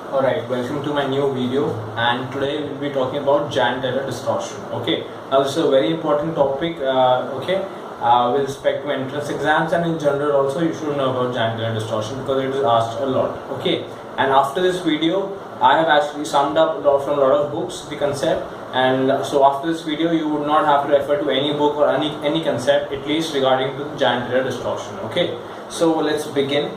Alright, welcome to my new video, and today we'll be talking about Jahn-Taylor distortion. Okay, now this is a very important topic. With respect to entrance exams and in general also, you should know about Jahn-Taylor distortion because it is asked a lot. Okay, and after this video, I have actually summed up from a lot of books the concept, and so after this video, you would not have to refer to any book or any concept at least regarding to Jahn-Taylor distortion. Okay, so let's begin.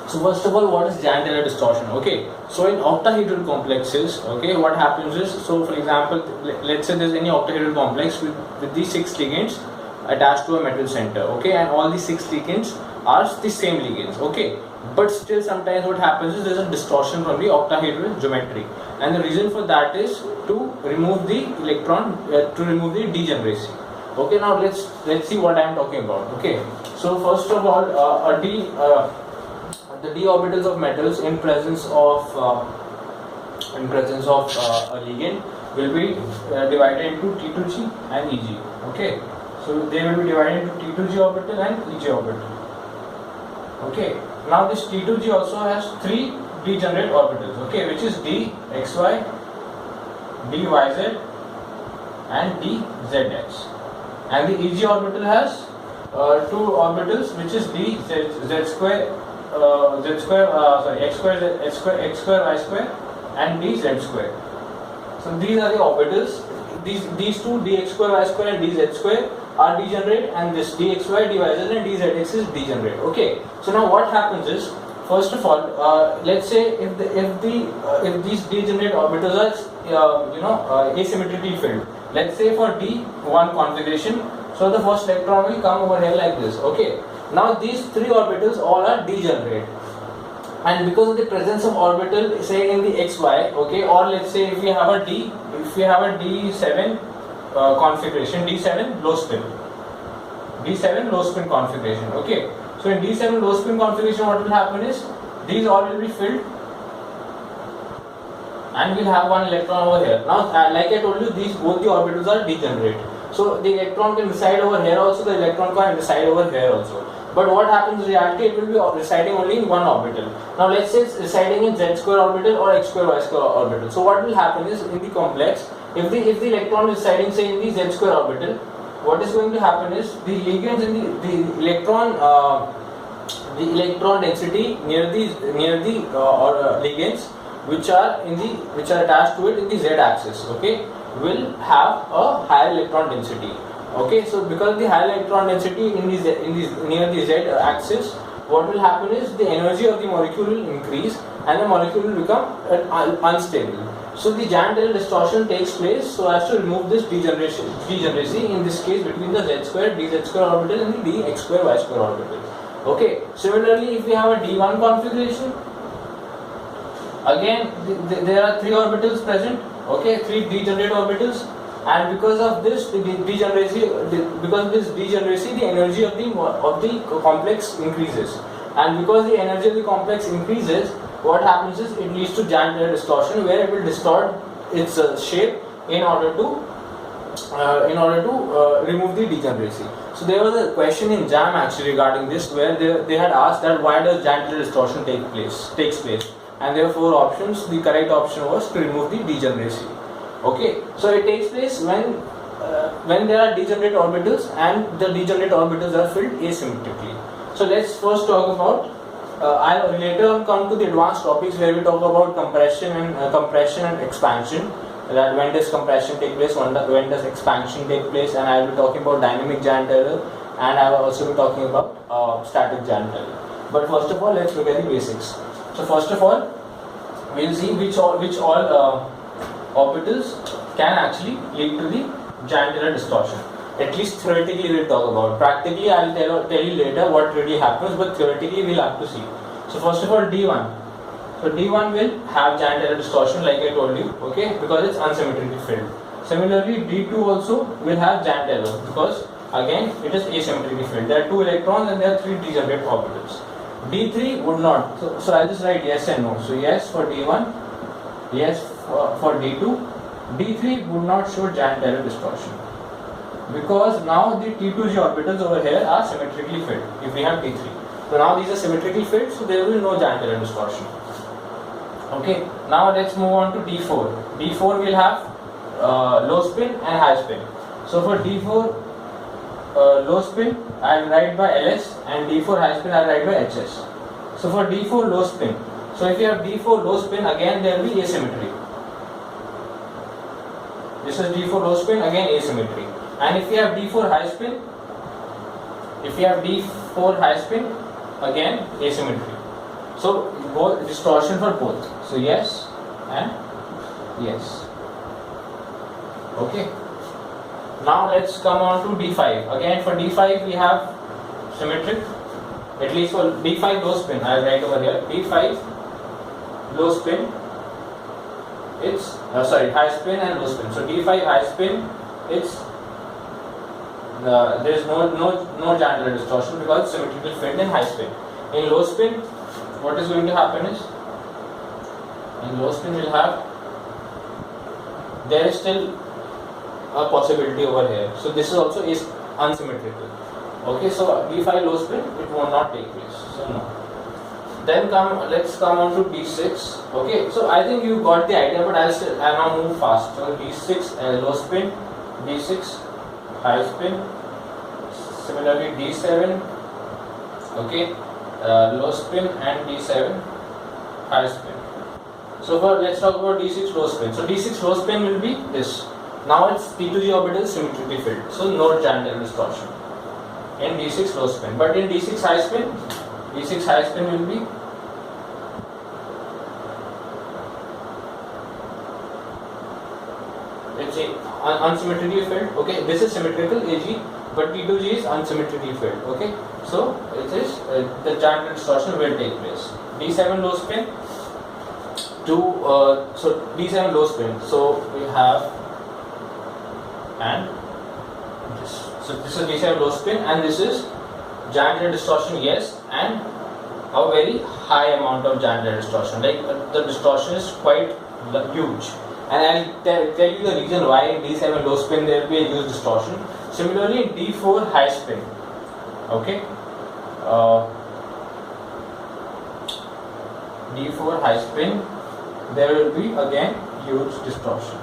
So first of all, what is Jahn-Taylor distortion? Okay, so in octahedral complexes, okay, what happens is, so for example, let's say there's any octahedral complex with these 6 ligands attached to a metal center, okay, and all these 6 ligands are the same ligands, okay, but still sometimes what happens is there's a distortion from the octahedral geometry, and the reason for that is to remove the electron, to remove the degeneracy. Okay, now let's see what I am talking about. Okay, so first of all, the d orbitals of metals in presence of a ligand will be divided into T2G and Eg. Okay, so they will be divided into T2G orbital and Eg orbital. Okay, now this T2G also has 3 degenerate orbitals. Okay, which is dxy, dyz, and dzx, and the Eg orbital has 2 orbitals, which is dz square. X square y square and dz square. So these are the orbitals. These two dx square y square and dz square are degenerate, and this dxy, dyz and dzx is degenerate. Okay. So now what happens is, first of all, let's say if these degenerate orbitals are asymmetrically filled. Let's say for d1 configuration, so the first electron will come over here like this. Okay. Now these 3 orbitals all are degenerate, and because of the presence of orbital, say in the xy, okay, or let's say if we have a d7 configuration, d7 low spin configuration. Okay, so in d7 low spin configuration, what will happen is these all will be filled, and we'll have one electron over here. Now, like I told you, both the orbitals are degenerate. So the electron can reside over here also, the electron can reside over here also. But what happens in reality, it will be residing only in one orbital. Now let's say it's residing in z square orbital or x square y square orbital. So what will happen is, in the complex, if the electron is residing, say, in the z square orbital, what is going to happen is the ligands in the electron density near the ligands which are attached to it in the z axis, okay, will have a higher electron density. Okay, so because the higher electron density near the z axis, what will happen is the energy of the molecule will increase and the molecule will become unstable. So the Jahn-Taylor distortion takes place so as to remove this degeneracy in this case between the z square, dz square orbital and the dx square, y square orbital. Okay, similarly, if we have a d1 configuration, again there are 3 orbitals present. Okay, 3 degenerate orbitals, and because of this degeneracy, the energy of the complex increases, and because the energy of the complex increases, what happens is it leads to Jahn-Taylor distortion, where it will distort its shape in order to remove the degeneracy. So there was a question in JAM actually regarding this, where they had asked that why does Jahn-Taylor distortion takes place, and there were 4 options. The correct option was to remove the degeneracy. Okay, so it takes place when there are degenerate orbitals and the degenerate orbitals are filled asymmetrically. So let's first talk about. I'll later on come to the advanced topics where we talk about compression and expansion. That when does compression take place, when does expansion take place, and I will be talking about dynamic Jahn-Taylor, and I will also be talking about static Jahn-Taylor. But first of all, let's look at the basics. So first of all, we'll see which all orbitals can actually lead to the Jahn-Taylor distortion. At least theoretically we'll talk about. Practically I'll tell you later what really happens, but theoretically we'll have to see. So first of all, D1. So D1 will have Jahn-Taylor distortion, like I told you, okay, because it's unsymmetrically filled. Similarly, D2 also will have Jahn-Taylor because again it is asymmetrically filled. There are 2 electrons and there are 3 degenerate orbitals. D3 would not. So I'll just write yes and no. So yes for D1, yes for D2. D3 would not show Jahn-Taylor distortion because now the T2G orbitals over here are symmetrically filled if we have T3. So now these are symmetrically filled, so there will be no Jahn-Taylor distortion. Okay, now let's move on to D4. D4 will have low spin and high spin. So for D4 low spin, I'll write by LS, and D4 high spin I'll write by HS. So for D4 low spin, so if you have D4 low spin, again there will be asymmetry. This is D4 low spin, again asymmetry. And if you have D4 high spin, again asymmetry. So both distortion for both. So yes and yes. Okay. Now let's come on to D5. Again for D5 we have symmetric. At least for D5 low spin, I'll write over here. D5 low spin. It's high spin and low spin. So D5 high spin, it's there is no Jandler distortion because it's symmetrical fit in high spin. In low spin, what is going to happen is, in low spin we'll have, there is still a possibility over here. So this is also is unsymmetrical. Okay, so D5 low spin, it will not take place. So no. Then let's come on to D6. Okay, so I think you got the idea, but I'll now move fast. So D6 low spin, D6 high spin. Similarly D7. Okay, low spin and D7 high spin. So let's talk about D6 low spin. So D6 low spin will be this. Now it's P2G orbital symmetrically filled. So no Jandler distortion in D6 low spin. But in D6 high spin will be let's say unsymmetrically filled. Okay, this is symmetrical AG, but T2G is unsymmetrically filled. Okay, so it is the Jandler distortion will take place. D7 low spin so D7 low spin. So we have and this. So this is D7 low spin, and this is Jandler distortion, yes, and a very high amount of Jandler distortion. Like the distortion is quite huge. And I'll tell you the reason why in D7 low spin there will be a huge distortion. Similarly in D4 high spin, okay, D4 high spin, there will be again huge distortion.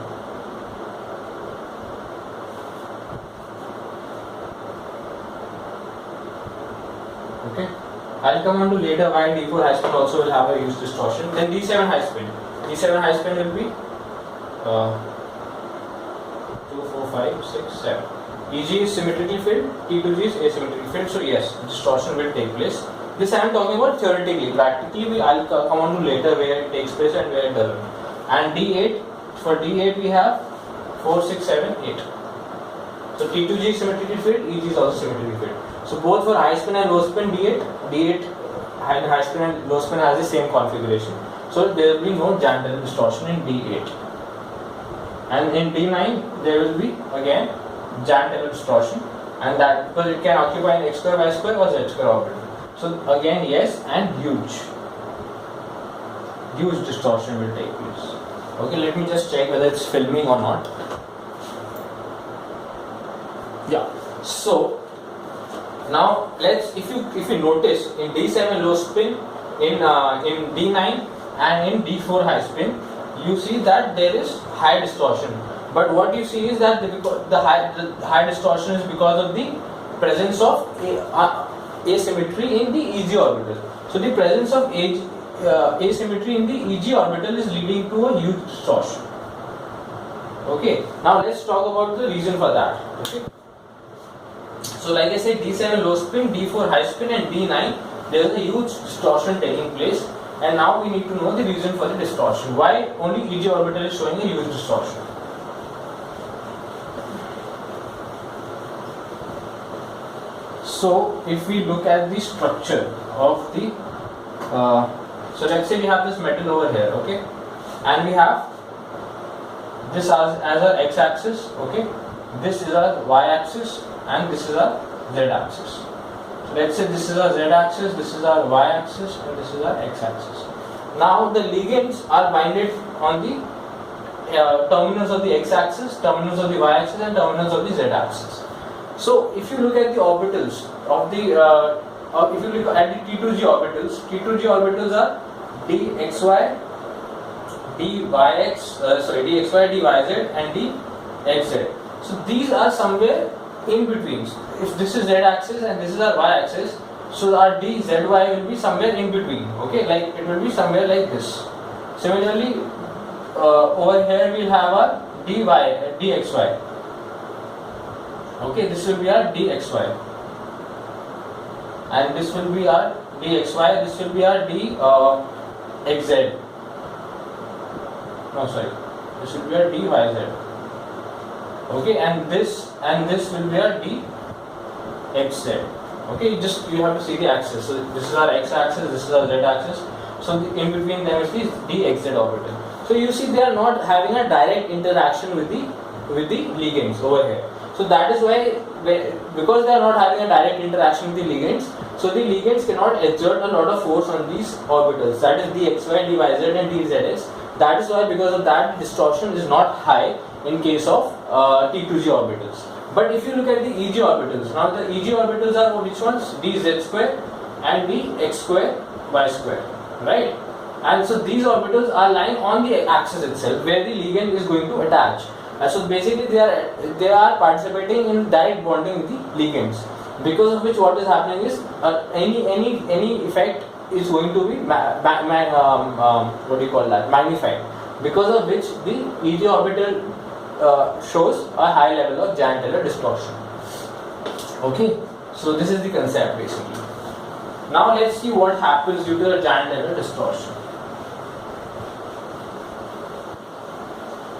Okay, I'll come on to later why D4 high spin also will have a huge distortion. Then D7 high spin. D7 high spin will be 2, 4, 5, 6, 7. EG is symmetrically filled, T2G is asymmetrically filled. So yes, distortion will take place. This I am talking about theoretically. Practically, I'll come on to later where it takes place and where it doesn't. And D8, for D8 we have 4, 6, 7, 8. So T2G is symmetrically filled, EG is also symmetrically filled. So both for high spin and low spin, D8 and high spin and low spin has the same configuration. So there will be no Jandler distortion in D8. And in D9 there will be again Jandler distortion, and that because it can occupy an x square, y square or z square orbital. So again yes, and huge distortion will take place. Okay, let me just check whether it's filming or not. Yeah. So now if you notice in D7 low spin, in D9 and in D4 high spin, you see that there is high distortion. But what you see is that the high distortion is because of the presence of asymmetry in the EG orbital. So the presence of asymmetry in the EG orbital is leading to a huge distortion. Okay. Now let's talk about the reason for that. Okay. So like I said, D7 low spin, D4 high spin and D9, there is a huge distortion taking place. And now we need to know the reason for the distortion. Why only EG orbital is showing a huge distortion? So if we look at the structure of the, so let's say we have this metal over here, okay, and we have this as our x-axis, okay, this is our y-axis, and this is our z-axis. So let's say this is our z-axis, this is our y-axis, and this is our x-axis. Now the ligands are binded on the terminals of the x-axis, terminals of the y-axis, and terminals of the z-axis. So if you look at the orbitals of the, if you look at the T2G orbitals are dxy dxy, dyz and dxz. So these are somewhere in between. If this is z axis and this is our y axis, so our dzy will be somewhere in between. Okay, like it will be somewhere like this. Similarly, over here we'll have our dxy. Okay, this will be our dxy, and this will be our dxy. This will be our dxz. No, sorry. This will be our dyz. Okay, and this will be our dxz. Okay, you have to see the axis. So this is our x-axis. This is our z-axis. So in between them is the dxz orbital. So you see they are not having a direct interaction with the ligands over here. So that is why, because they are not having a direct interaction with the ligands, so the ligands cannot exert a lot of force on these orbitals. That is dxy, dyz and dzx. That is why, because of that, distortion is not high in case of T2g orbitals. But if you look at the EG orbitals, now the EG orbitals are which ones? dz square and dx square, y square, right? And so these orbitals are lying on the axis itself, where the ligand is going to attach. So basically they are participating in direct bonding with the ligands, because of which what is happening is any effect is going to be magnified, because of which the EG orbital shows a high level of giant-Taylor distortion. Okay, so this is the concept basically. Now let's see what happens due to the giant-Taylor distortion.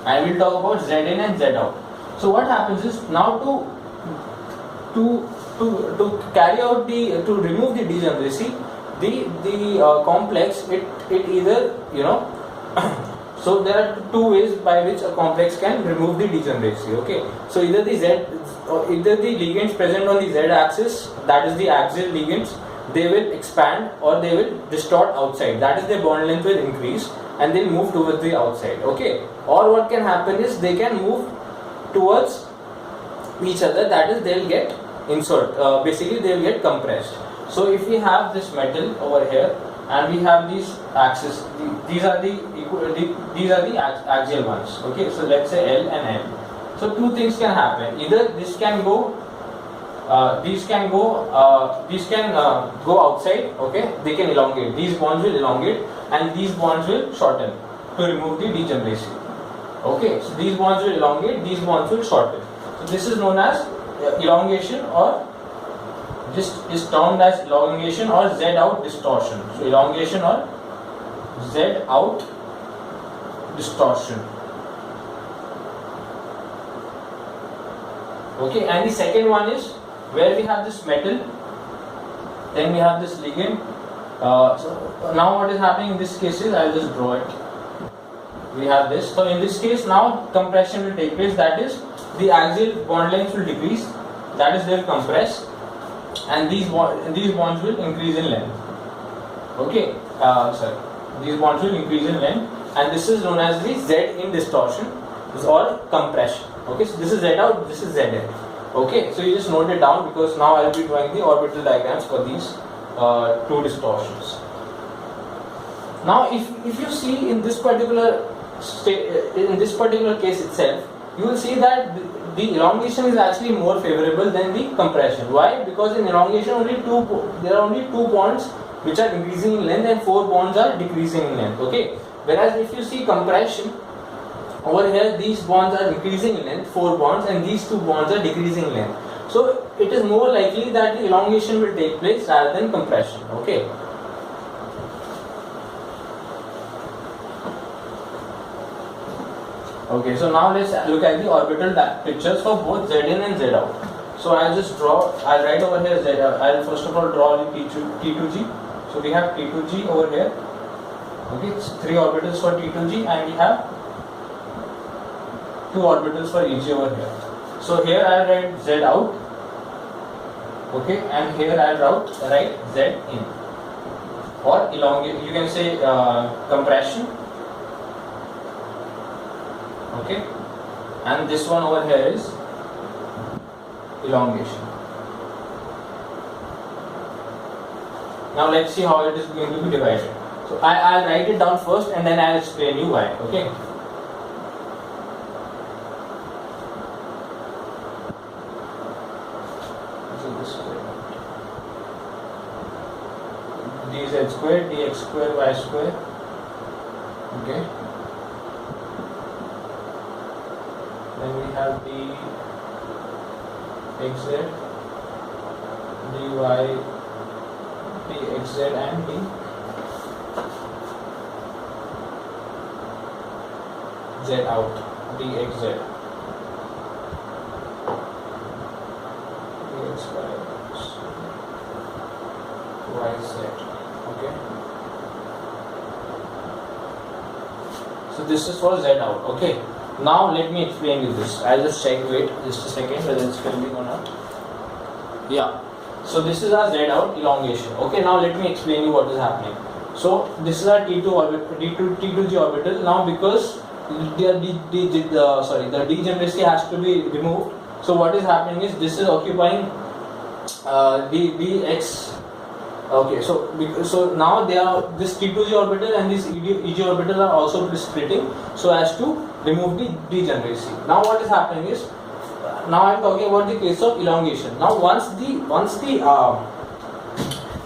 And we'll talk about Z in and Z out. So what happens is, now to carry out to remove the degeneracy, the complex it either so there are two ways by which a complex can remove the degeneracy. Okay, so either the ligands present on the Z axis, that is the axial ligands, they will expand or they will distort outside. That is, their bond length will increase and they'll move towards the outside. Okay, or what can happen is they can move towards each other, that is, they'll get basically they'll get compressed. So if we have this metal over here and we have these axes, these are the axial ones. Okay, so let's say L and L. So two things can happen. Either this can go these can go outside. Okay, they can elongate. These bonds will elongate and these bonds will shorten to remove the degeneracy. Okay, so these bonds will elongate, these bonds will shorten. So this is known as elongation, or this is termed as elongation or Z out distortion. So elongation or Z out distortion. Okay, and the second one is where we have this metal, then we have this ligand. So now what is happening in this case is, I'll just draw it. We have this. So in this case now compression will take place, that is the axial bond length will decrease, that is they will compress, and these bonds will increase in length. Okay, these bonds will increase in length, and this is known as the Z in distortion or compression. Okay, so this is Z out, this is Z in. Okay, so you just note it down, because now I will be drawing the orbital diagrams for these two distortions. Now if you see in this particular case itself, you will see that the elongation is actually more favorable than the compression. Why? Because in elongation there are only two bonds which are increasing in length and 4 bonds are decreasing in length. Okay, whereas if you see compression, over here these bonds are increasing in length, 4 bonds, and these 2 bonds are decreasing in length. So it is more likely that the elongation will take place rather than compression. Okay. Okay, so now let's look at the orbital pictures for both Z in and Z out. So I'll write over here Z. I'll first of all draw the T2G. So we have T2G over here. Okay, it's 3 orbitals for T2G, and we have 2 orbitals for EG over here. So here I'll write Z out. Okay, and here I'll write Z in. Or elongate, you can say compression. Okay, and this one over here is elongation. Now let's see how it is going to be divided. So I'll write it down first and then I'll explain you why. Okay. So this is dz square, dx square, y square. Okay. Then we have dxz, dy, dxz and dz out, dxz, dxy, yz. Okay. So this is for z out. Okay. Now let me explain you this. I'll just check. Wait, just a second, whether it's filming or not. Yeah. So this is our z out elongation. Okay. Now let me explain you what is happening. So this is our T2 orbital, T2G orbital. Now because the degeneracy has to be removed. So what is happening is this is occupying dx. Okay, so now they are, this T2G orbital and this EG orbital are also splitting so as to remove the degeneracy. Now what is happening is, now I am talking about the case of elongation. Now once the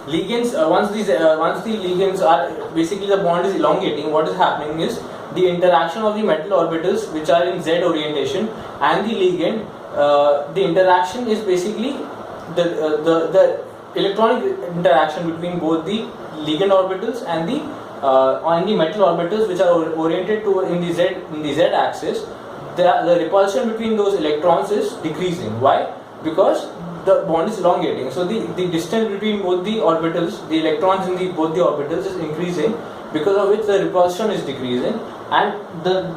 ligands are, basically the bond is elongating, what is happening is the interaction of the metal orbitals which are in Z orientation and the ligand, the interaction is basically the electronic interaction between both the ligand orbitals and the metal orbitals which are oriented to in the Z axis. The repulsion between those electrons is decreasing. Why? Because the bond is elongating. So the distance between both the orbitals, the electrons in both the orbitals is increasing, because of which the repulsion is decreasing, and the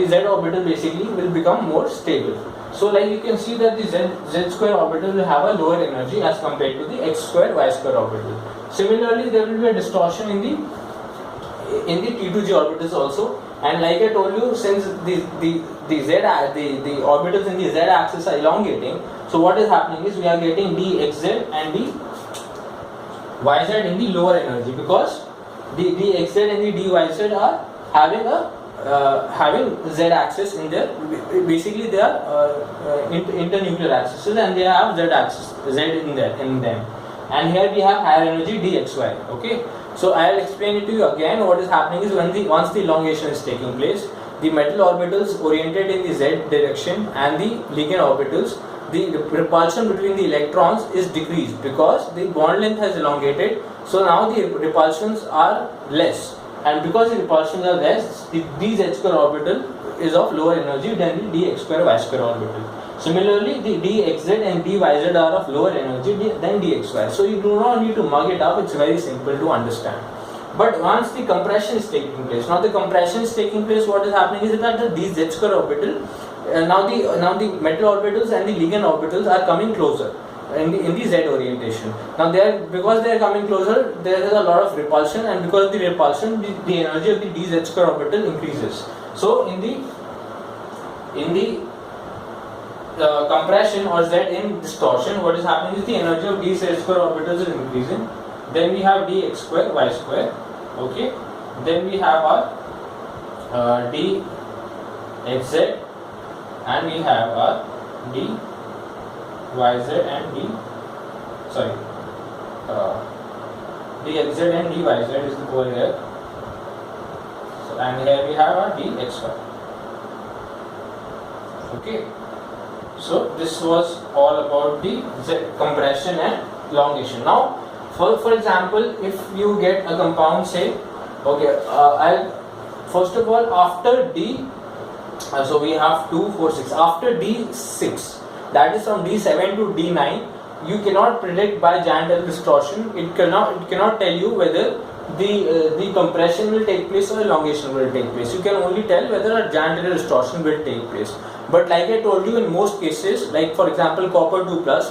Z orbital basically will become more stable. So like you can see that the Z square orbital will have a lower energy as compared to the X square, Y square orbital. Similarly, there will be a distortion in the T2G orbitals also. And like I told you, since the orbitals in the Z axis are elongating, so what is happening is we are getting dxz and dyz in the lower energy, because the dxz and the dyz are having Z axis in there. Basically they are internuclear axes, and they have Z axis, Z in them. And here we have higher energy dxy. Okay. So I will explain it to you again. What is happening is once the elongation is taking place, the metal orbitals oriented in the Z direction and the ligand orbitals, the repulsion between the electrons is decreased because the bond length has elongated. So now the repulsions are less, and because the repulsions are less, the dz square orbital is of lower energy than the dx square y square orbital. Similarly, the dxz and dyz are of lower energy than dxy. So you do not need to mug it up, it's very simple to understand. But once the compression is taking place, now the compression is taking place, what is happening is that the dz square orbital, now the metal orbitals and the ligand orbitals are coming closer in the Z orientation. Now because they are coming closer, there is a lot of repulsion, and because of the repulsion, the energy of the dz square orbital increases. So in the compression or Z in distortion, what is happening is the energy of dz square orbitals is increasing. Then we have dx square, y square. Okay. Then we have our dxz, and we have our dyz and dxz and dyz is over here. So, and here we have our dxy. Okay. So this was all about the compression and elongation. Now, for example, if you get a compound, say, okay, first of all, after D, so we have 2, 4, 6. After D6, that is from D7 to D9, you cannot predict by Jahn-Teller distortion. It cannot tell you whether the compression will take place or elongation will take place. You can only tell whether a Jahn-Teller distortion will take place. But like I told you, in most cases, like for example copper 2 plus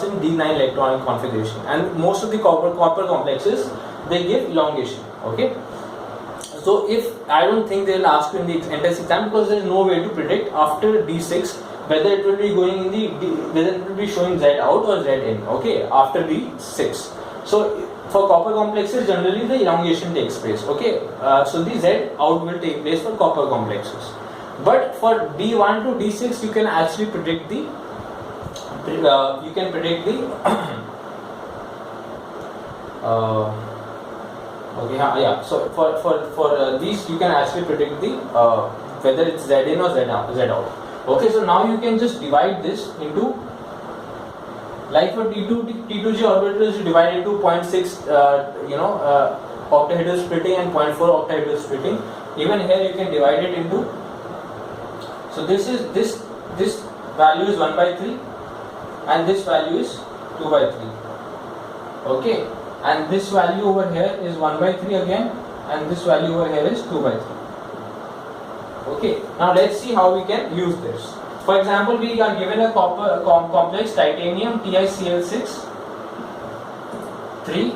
in D9 electronic configuration, and most of the copper complexes, they give elongation. Okay. So if I don't think they will ask you in the entrance exam, because there is no way to predict after D6 whether it will be going in whether it will be showing Z out or Z in. Okay, after D6. So For copper complexes, generally the elongation takes place. Okay, so the Z out will take place for copper complexes. But for D1 to D6, you can actually predict the okay, so for these you can actually predict the whether it's Z in or Z out. Okay, so now you can just divide this into, like for T2G orbitals, you divide into 0.6 octahedral splitting and 0.4 octahedral splitting. Even here you can divide it into, so this value is 1 by 3 and this value is 2 by 3. Okay, and this value over here is 1 by 3 again, and this value over here is 2 by 3. Okay, now let's see how we can use this. For example, we are given a copper complex titanium TiCl6 3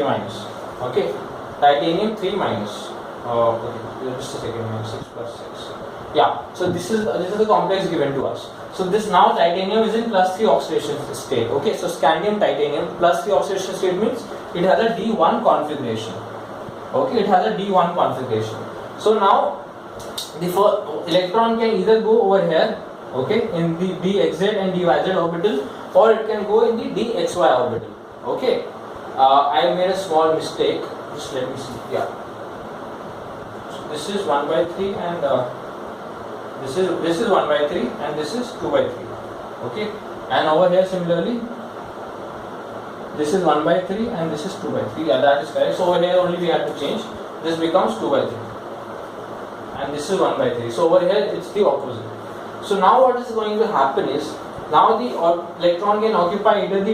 minus. Okay, titanium 3 minus. Okay, just a second. 6 plus 6. Yeah. So this is the complex given to us. So this now titanium is in +3 oxidation state. Okay. So scandium titanium +3 oxidation state means it has a D1 configuration. Okay, it has a D1 configuration. So now the electron can either go over here, okay, in the dxz and dyz orbital, or it can go in the dxy orbital. Okay, I made a small mistake. Just let me see. Yeah. So this is 1 by 3 and this is 1 by 3 and this is 2 by 3. Okay, and over here similarly, this is 1 by 3 and this is 2 by 3. Yeah, that is correct. So over here only we have to change. This becomes 2 by 3 and this is 1 by 3. So over here it's the opposite. So now what is going to happen is, now the electron can occupy either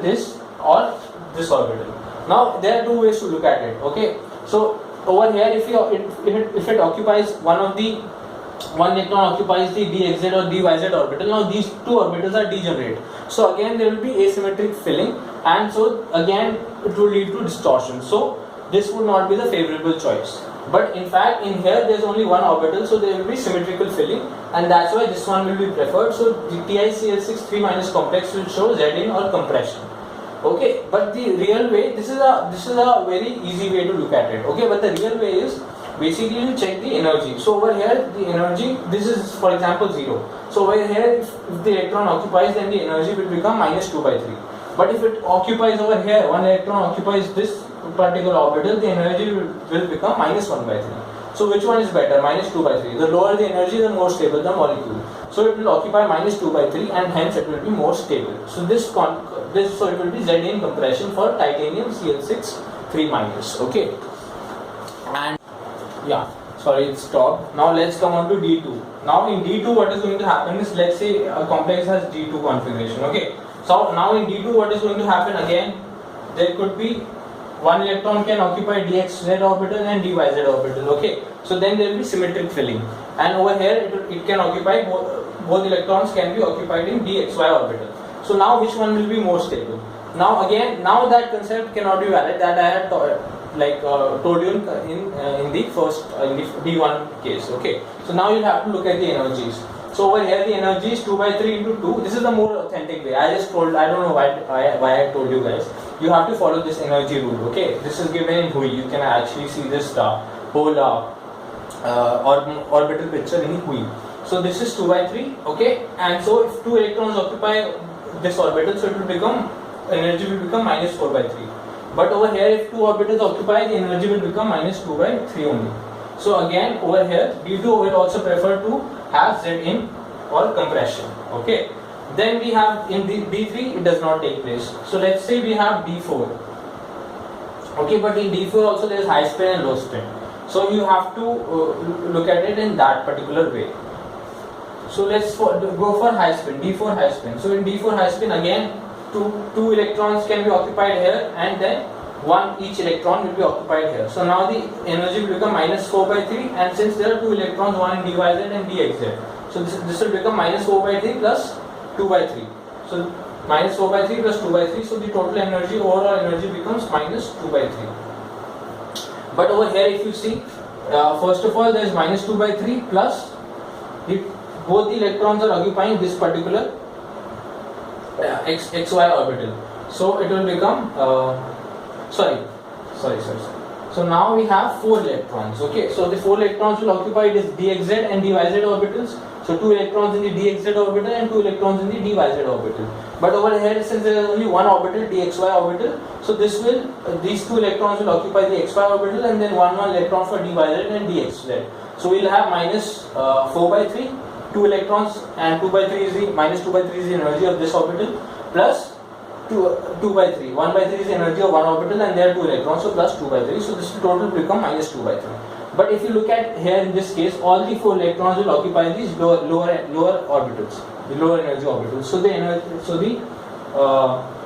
this or this orbital. Now there are two ways to look at it. Okay, so over here if it occupies one electron occupies the dxz or dyz orbital. Now these two orbitals are degenerate. So again there will be asymmetric filling, and so again it will lead to distortion. So this would not be the favorable choice. But in fact in here there is only one orbital, so there will be symmetrical filling, and that's why this one will be preferred. So the TiCl6 3 minus complex will show Z in or compression. Okay, but the real way, this is a very easy way to look at it. Okay, but the real way is basically you check the energy. So over here the energy, this is for example 0. So over here if the electron occupies, then the energy will become -2 by 3. But if it occupies over here, one electron occupies this particular orbital, the energy will become -1 by 3. So which one is better? -2 by 3. The lower the energy, the more stable the molecule. So it will occupy -2 by 3 and hence it will be more stable. So so it will be Z in compression for titanium Cl6 3 minus. Okay. And yeah, sorry, it stopped. Now let's come on to D2. Now in D2 what is going to happen is, let's say a complex has D2 configuration. Okay. So now in D2 what is going to happen again? There could be one electron can occupy dxz orbital and dyz orbital. Okay, so then there will be symmetric filling, and over here it can occupy both electrons can be occupied in dxy orbital. So now which one will be more stable? Now that concept cannot be valid, that I had told you in the first in the D1 case. Okay, so now you have to look at the energies. So over here the energy is 2 by 3 into 2. This is the more authentic way. I don't know why I told you guys. You have to follow this energy rule. Okay, this is given in Hui. You can actually see this whole orbital picture in Hui. So this is 2 by 3. Okay, and so if two electrons occupy this orbital, so it will become, energy will become -4 by 3. But over here if two orbitals occupy, the energy will become -2 by 3 only. So again over here D2 will also prefer to have Z in or compression. Okay, then we have in D3 it does not take place. So let's say we have D4. Okay, but in D4 also there is high spin and low spin. So you have to look at it in that particular way. So let's go for high spin, D4 high spin. So in D4 high spin again two electrons can be occupied here, and then each electron will be occupied here. So now the energy will become -4 by 3, and since there are two electrons, one in dyz and dxz, so this will become -4 by 3 plus 2 by 3. So -4 by 3 plus 2 by 3, so the total energy, overall energy becomes -2 by 3. But over here if you see, first of all there is -2 by 3 plus both the electrons are occupying this particular xy orbital. So it will become sorry. So now we have 4 electrons. Okay, so the 4 electrons will occupy this dxz and dyz orbitals. So 2 electrons in the dxz orbital and 2 electrons in the dyz orbital. But over here, since there is only one orbital, dxy orbital, so this will these 2 electrons will occupy the xy orbital, and then one electron for dyz and dxz. So we'll have minus 4 by 3, 2 electrons, and 2 by 3 is the minus 2 by 3 is the energy of this orbital, plus 2 by 3. 1 by 3 is the energy of one orbital, and there are 2 electrons, so plus 2 by 3. So this will total become minus 2 by 3. But if you look at here in this case, all the 4 electrons will occupy these lower orbitals, the lower energy orbitals. So the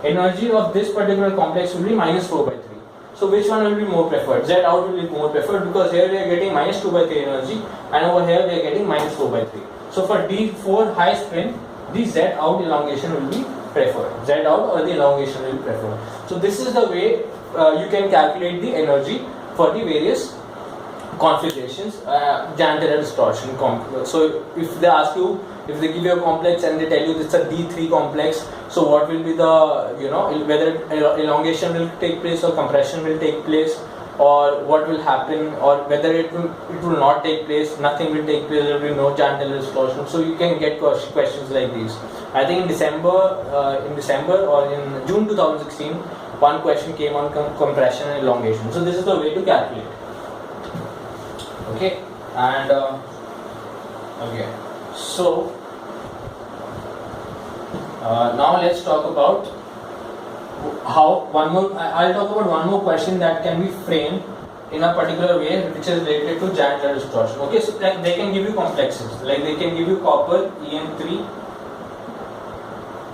energy of this particular complex will be minus 4 by 3. So which one will be more preferred? Z out will be more preferred, because here we are getting minus 2 by 3 energy, and over here we are getting minus 4 by 3. So for D4 high spin, the Z out elongation will be preferred. Z out or the elongation will be preferred. So this is the way you can calculate the energy for the various configurations, Jahn-Taylor distortion. So if they ask you, if they give you a complex and they tell you it's a D3 complex, so what will be the, whether elongation will take place or compression will take place, or what will happen, or whether it will not take place, nothing will take place, there will be no Jahn-Taylor distortion. So you can get questions like these. I think in December or in June 2016, one question came on compression and elongation. So this is the way to calculate. Okay, and okay, so now let's talk about how I'll talk about one more question that can be framed in a particular way, which is related to Jahn-Taylor distortion. Okay, so like they can give you complexes, like they can give you copper En3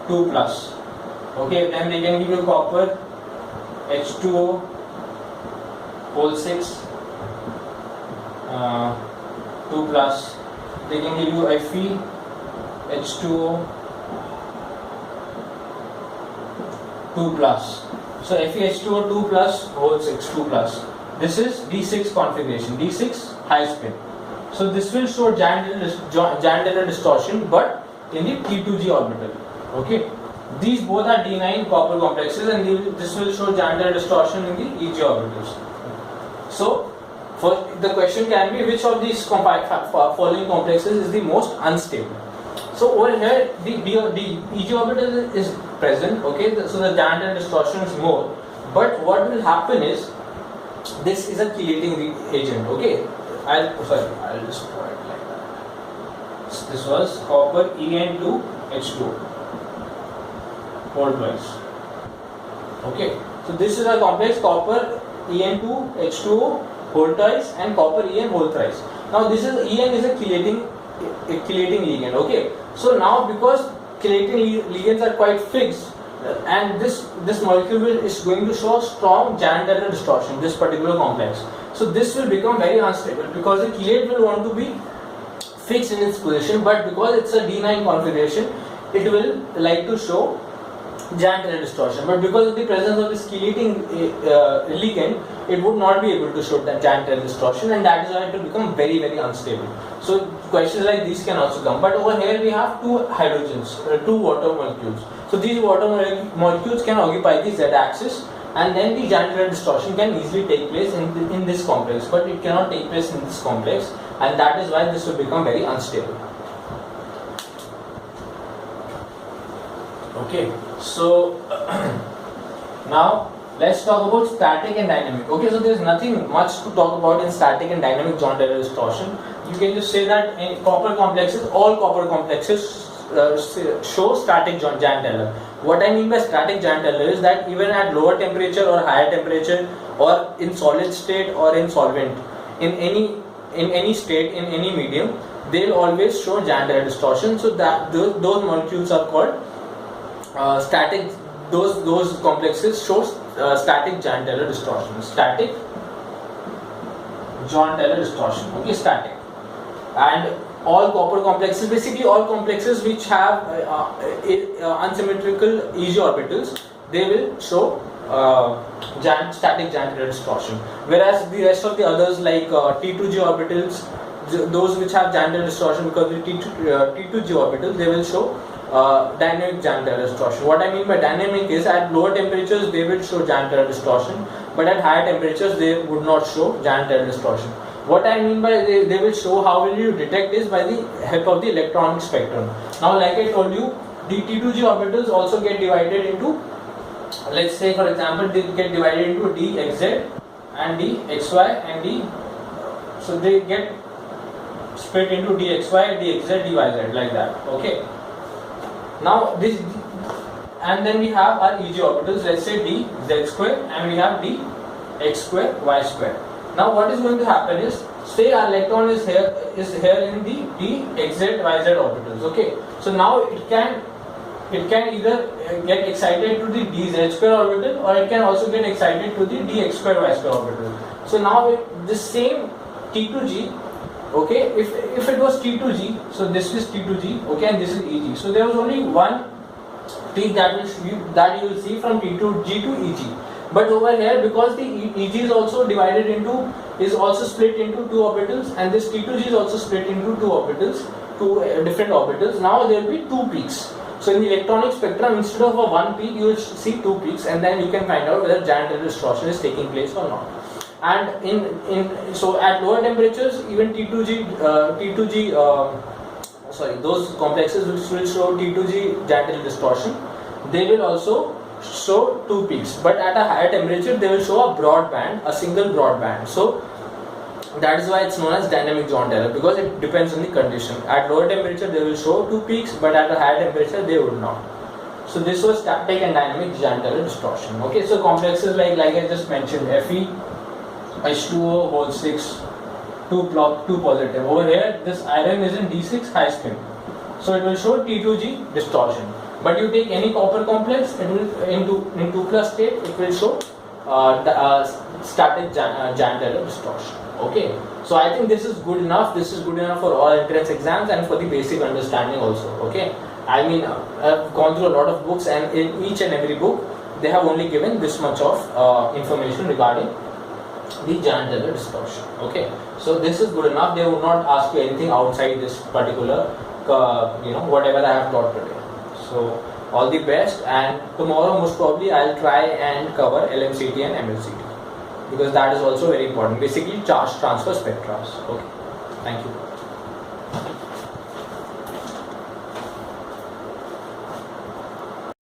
2 plus. Okay, then they can give you copper H2O whole 6 2 plus. They can give you Fe H2O 2 plus. So FeH2O 2 plus whole 6 2 plus. This is D6 configuration, D6 high spin. So this will show Jahn-Taylor distortion, but in the T2G orbital. Okay, these both are D9 copper complexes, and this will show Jahn-Taylor distortion in the EG orbitals. So the question can be, which of these following complexes is the most unstable? So over here, the EG orbital is present. Okay, so the Jahn-Taylor distortion is more. But what will happen is, this is a chelating agent. Okay, I'll just draw it like that. So this was copper En2H2O whole twice. Okay, so this is a complex copper En2H2O whole twice and copper En whole thrice. Now this is En is a chelating ligand. Okay, so now because chelating ligands are quite fixed, and this molecule is going to show strong Jahn-Taylor distortion, this particular complex. So this will become very unstable, because the chelate will want to be fixed in its position, but because it's a D9 configuration, it will like to show Jahn-Taylor distortion. But because of the presence of this chelating ligand, it would not be able to show that Jahn-Taylor distortion, and that is why it will become very, very unstable. So questions like these can also come. But over here we have two hydrogens, two water molecules. So these water molecules can occupy the z-axis, and then the Jahn-Taylor distortion can easily take place in this complex, but it cannot take place in this complex, and that is why this will become very unstable. Okay, so now let's talk about static and dynamic. Okay, so there is nothing much to talk about in static and dynamic Jahn-Taylor distortion. You can just say that in copper complexes, all copper complexes show static Jahn-Taylor. What I mean by static Jahn-Taylor is that even at lower temperature or higher temperature, or in solid state or in solvent, in any state, in any medium, they will always show Jahn-Taylor distortion. So that those molecules are called static. Those complexes show static Jahn-Taylor distortion. Static Jahn-Taylor distortion. Okay, static. And all copper complexes, basically all complexes which have unsymmetrical EG orbitals, they will show static Jahn-Taylor distortion. Whereas the rest of the others, like T2G orbitals, those which have Jahn-Taylor distortion because of the T2G orbitals, they will show dynamic Jahn-Taylor distortion. What I mean by dynamic is at lower temperatures they will show Jahn-Taylor distortion, but at higher temperatures they would not show Jahn-Taylor distortion. What I mean by they will show, how will you detect this? By the help of the electronic spectrum. Now, like I told you, the T2G orbitals also get divided into, let's say for example, they get divided into dxz and dxy and so they get split into dxy, dxz, dyz, like that. Okay. Now this, and then we have our EG orbitals, let's say dz square, and we have dx square, y square. Now what is going to happen is, say our electron is here in the dxz, yz orbitals. Okay. So now it can either get excited to the dz square orbital, or it can also get excited to the dx square, y square orbital. So now this same T2G, okay, if it was T2G, so this is T2G, okay, and this is EG. So there was only one peak that you will see from T2G to EG. But over here, because the EG is also split into two orbitals, and this T2G is also split into two orbitals, two different orbitals. Now there will be two peaks. So in the electronic spectrum, instead of a one peak, you will see two peaks, and then you can find out whether Jahn-Taylor distortion is taking place or not. And so at lower temperatures, even those complexes which will show T2G Jahn-Taylor distortion, they will also show two peaks. But at a higher temperature, they will show a broad band, a single broad band. So that is why it's known as dynamic Jahn-Taylor, because it depends on the condition. At lower temperature, they will show two peaks, but at a higher temperature, they would not. So this was static and dynamic Jahn-Taylor distortion. Okay, so complexes like I just mentioned, Fe H2O whole 6, 2 positive. Over here, this iron is in D6 high spin, so it will show T2G distortion. But you take any copper complex, it will in 2+ state, it will show static Jahn-Taylor distortion. Okay, so I think this is good enough. This is good enough for all entrance exams and for the basic understanding also. Okay, I mean, I've gone through a lot of books, and in each and every book they have only given this much of information regarding the Jahn-Taylor distortion. Okay, so this is good enough. They would not ask you anything outside this particular whatever I have taught today. So all the best, and tomorrow most probably I'll try and cover LMCT and MLCT, because that is also very important, basically charge transfer spectra. Okay, thank you.